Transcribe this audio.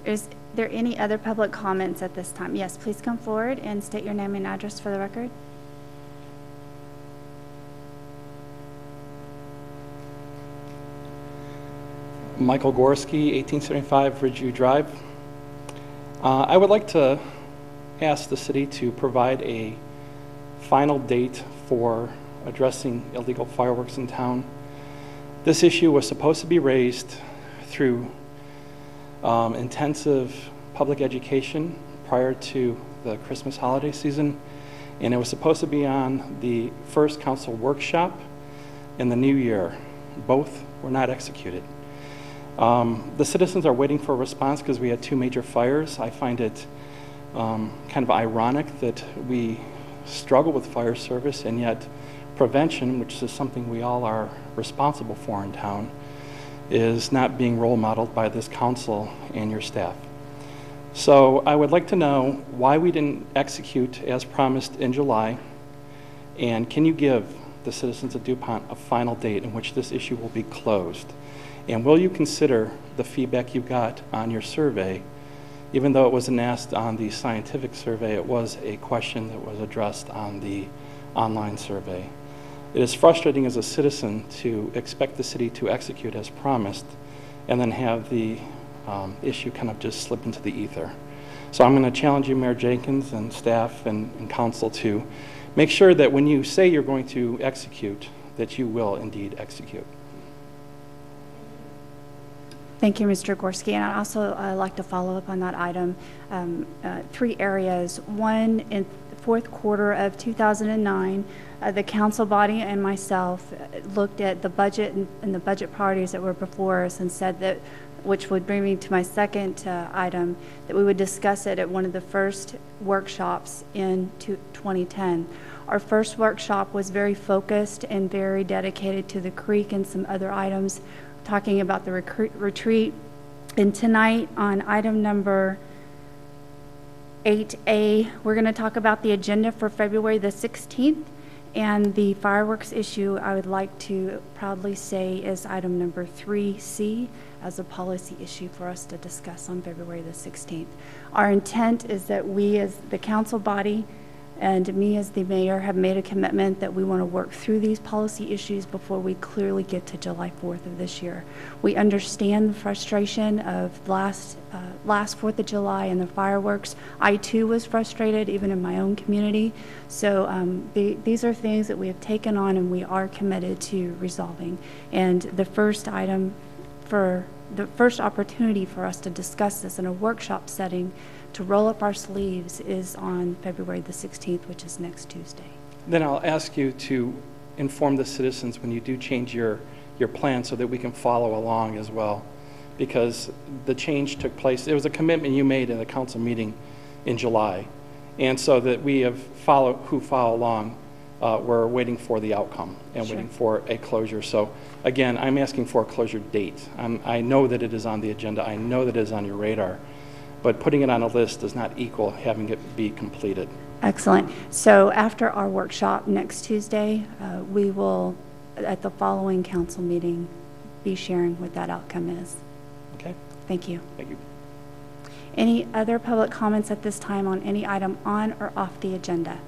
Is there any other public comments at this time? Yes, please come forward and state your name and address for the record. Michael Gorski, 1875 Ridgeview Drive. I would like to ask the city to provide a final date for addressing illegal fireworks in town. This issue was supposed to be raised through intensive public education prior to the Christmas holiday season, and it was supposed to be on the first council workshop in the new year. Both were not executed. The citizens are waiting for a response because we had 2 major fires. I find it kind of ironic that we struggle with fire service, and yet prevention, which is something we all are responsible for in town, is not being role modeled by this council and your staff. So I would like to know why we didn't execute as promised in July, and can you give the citizens of DuPont a final date in which this issue will be closed? And will you consider the feedback you got on your survey? Even though it wasn't asked on the scientific survey, it was a question that was addressed on the online survey. It is frustrating as a citizen to expect the city to execute as promised and then have the issue kind of just slip into the ether. So I'm going to challenge you, Mayor Jenkins and staff and council, to make sure that when you say you're going to execute, that you will indeed execute. Thank you, Mr. Gorski. And I'd also like to follow up on that item. 3 areas. One, in the 4th quarter of 2009, the council body and myself looked at the budget and the budget priorities that were before us and said that, which would bring me to my second item, that we would discuss it at one of the first workshops in 2010. Our first workshop was very focused and very dedicated to the creek and some other items, talking about the retreat. And tonight on item number 8A, we're going to talk about the agenda for February the 16th, and the fireworks issue I would like to proudly say is item number 3C as a policy issue for us to discuss on February the 16th. Our intent is that we as the council body and me as the mayor have made a commitment that we want to work through these policy issues before we clearly get to July 4th of this year. We understand the frustration of last 4th of July and the fireworks. I too was frustrated, even in my own community. So these are things that we have taken on and we are committed to resolving. And the first item for the first opportunity for us to discuss this in a workshop setting to roll up our sleeves is on February the 16th, which is next Tuesday. Then I'll ask you to inform the citizens when you do change your plan so that we can follow along as well, because the change took place. It was a commitment you made in the council meeting in July, and so that we have who follow along, we're waiting for the outcome and Sure. waiting for a closure. So again, I'm asking for a closure date. I know that it is on the agenda. I know that it is on your radar. But putting it on a list does not equal having it be completed. Excellent. So after our workshop next Tuesday, we will, at the following council meeting, be sharing what that outcome is. Okay? Thank you. Thank you. Any other public comments at this time on any item on or off the agenda?